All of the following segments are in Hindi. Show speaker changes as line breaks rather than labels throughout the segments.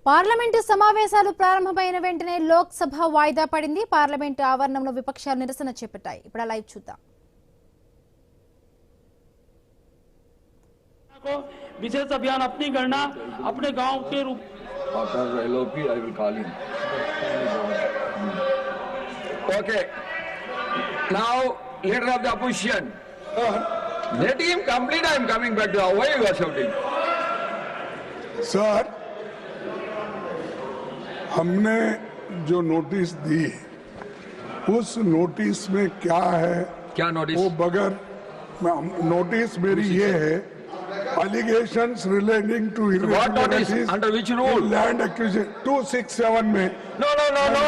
పార్లమెంటు సమావేశాలు ప్రారంభమైన వెంటనే లోక్సభ వాయిదా పడింది. పార్లమెంటు ఆవరణంలో విపక్షాలు నిరసన చేపట్టాయి. ఇప్పుడు లైవ్ చూద్దాం.
विशेष अभियान अपनी गणना अपने गांव के रूप
Okay. Now, leader of the opposition. Let him complete. I am coming back to you. Why you are shouting?
Sir, हमने जो नोटिस दी उस नोटिस में क्या है?
क्या नोटिस?
वो बगैर नोटिस मेरी ये है, allegations relating to
What notice? Under which rule?
Land acquisition 267 में
No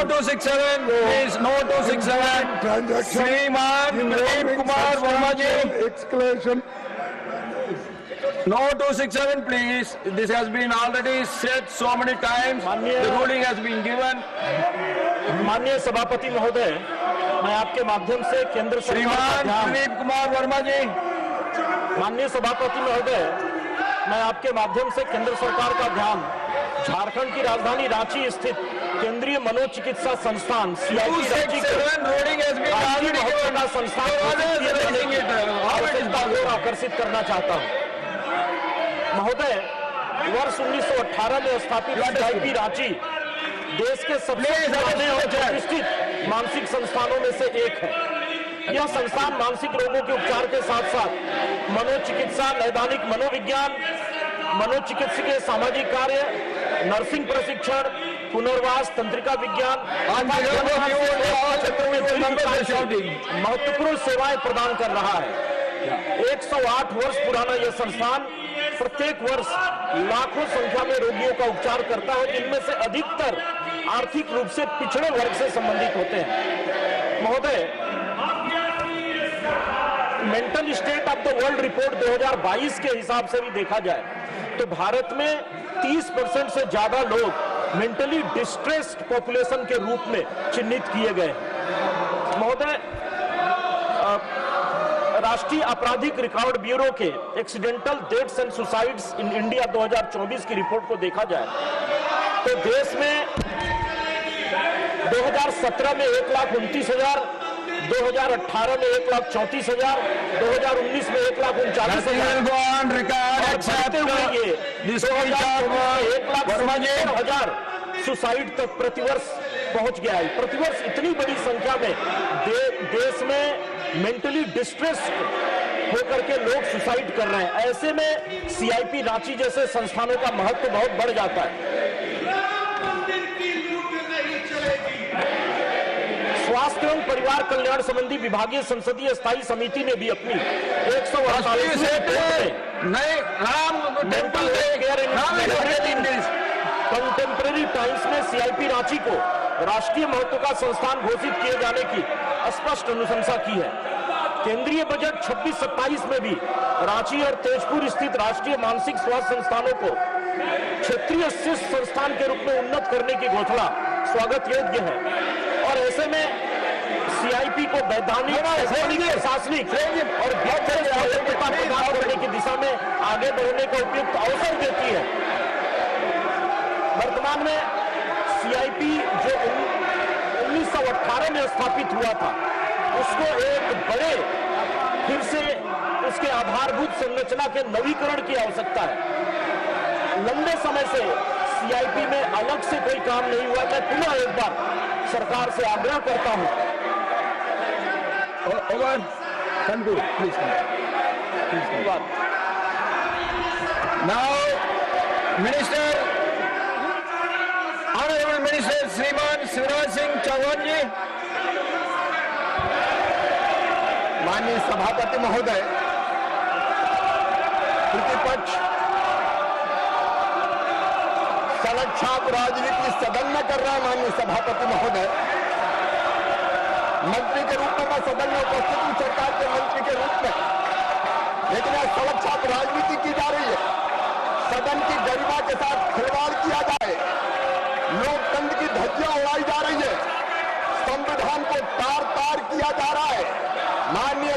267. Please, no 267.
Transaction
Sriman Pradeep Kumar Verma ji.
Exclamation.
No 267, please. This has been already said so many times. The ruling has been given.
माननीय सभापति महोदय, मैं आपके माध्यम से केंद्र सरकार
श्रीमान प्रदीप कुमार वर्मा जी.
माननीय सभापति महोदय, मैं आपके माध्यम से केंद्र सरकार का ध्यान झारखंड की राजधानी रांची स्थित केंद्रीय मनोचिकित्सा संस्थान CIP रांची के
ruling has been already given.
का संस्थान आकर्षित करना चाहता हूँ। महोदय, वर्ष 1918 में स्थापित CIP रांची देश के सबसे पुराने और प्रतिष्ठित मानसिक संस्थानों में से एक है। यह संस्थान मानसिक रोगों के उपचार के साथ साथ मनोचिकित्सा, नैदानिक मनोविज्ञान, मनोचिकित्सकीय सामाजिक कार्य, नर्सिंग प्रशिक्षण, पुनर्वास, तंत्रिका विज्ञान महत्वपूर्ण सेवाएं प्रदान कर रहा है। 108 वर्ष पुराना यह संस्थान प्रत्येक वर्ष लाखों संख्या में रोगियों का उपचार करता है, जिनमें से अधिकतर आर्थिक रूप से पिछड़े वर्ग से संबंधित होते हैं। महोदय, mental state of the world report 2022 के हिसाब से भी देखा जाए तो भारत में 30% से ज्यादा लोग मेंटली डिस्ट्रेस्ड पॉपुलेशन के रूप में चिन्हित किए गए। महोदय, राष्ट्रीय आपराधिक रिकॉर्ड ब्यूरो के accidental deaths and suicides in India 2024 की रिपोर्ट को देखा जाए तो देश में 2017 में 1,29,000, 2018 में 1,34,000, 2019 में 1,39,000 सुसाइड तक प्रतिवर्ष पहुंच गया है। प्रतिवर्ष इतनी बड़ी संख्या में देश में मेंटली डिस्ट्रेस्ड होकर के लोग सुसाइड कर रहे हैं। ऐसे में CIP रांची जैसे संस्थानों का महत्व बहुत बढ़ जाता है। स्वास्थ्य एवं परिवार कल्याण संबंधी विभागीय संसदीय स्थायी समिति ने भी अपनी 148 कंटेम्प्रेरी टाइम्स में CIP रांची को राष्ट्रीय महत्व का संस्थान घोषित किए जाने की स्पष्ट अनुशंसा की है। केंद्रीय बजट 26-27 में भी रांची और तेजपुर स्थित राष्ट्रीय मानसिक स्वास्थ्य संस्थानों को क्षेत्रीय शीर्ष संस्थान के रूप में उन्नत करने की घोषणा स्वागत योग्य है और ऐसे में CIP को वैधानिक, प्रशासनिक और प्रदान करने की दिशा में आगे बढ़ने का उपयुक्त अवसर देती है। वर्तमान में CIP जो 1918 में स्थापित हुआ था उसको एक बड़े फिर से उसके आधारभूत संरचना के नवीकरण की आवश्यकता है। लंबे समय से CIP में अलग से कोई काम नहीं हुआ। मैं पुनः एक बार सरकार से आग्रह करता हूं।
Now, Minister, Honorable Minister श्रीमान शिवराज सिंह चौहान जी.
माननीय सभापति महोदय, प्रतिपक्ष सड़क छाप राजनीति सदन में कर रहा है। माननीय सभापति महोदय, मंत्री के रूप में मैं सदन में उपस्थित हूँ, सरकार के मंत्री के रूप में, लेकिन आज सड़क छाप राजनीति की जा रही है। सदन की गरिमा के साथ खिलवाड़ किया जाए, लोकतंत्र की धज्जियां उड़ाई जा रही है, संविधान को तार तार किया जा रहा है। माननीय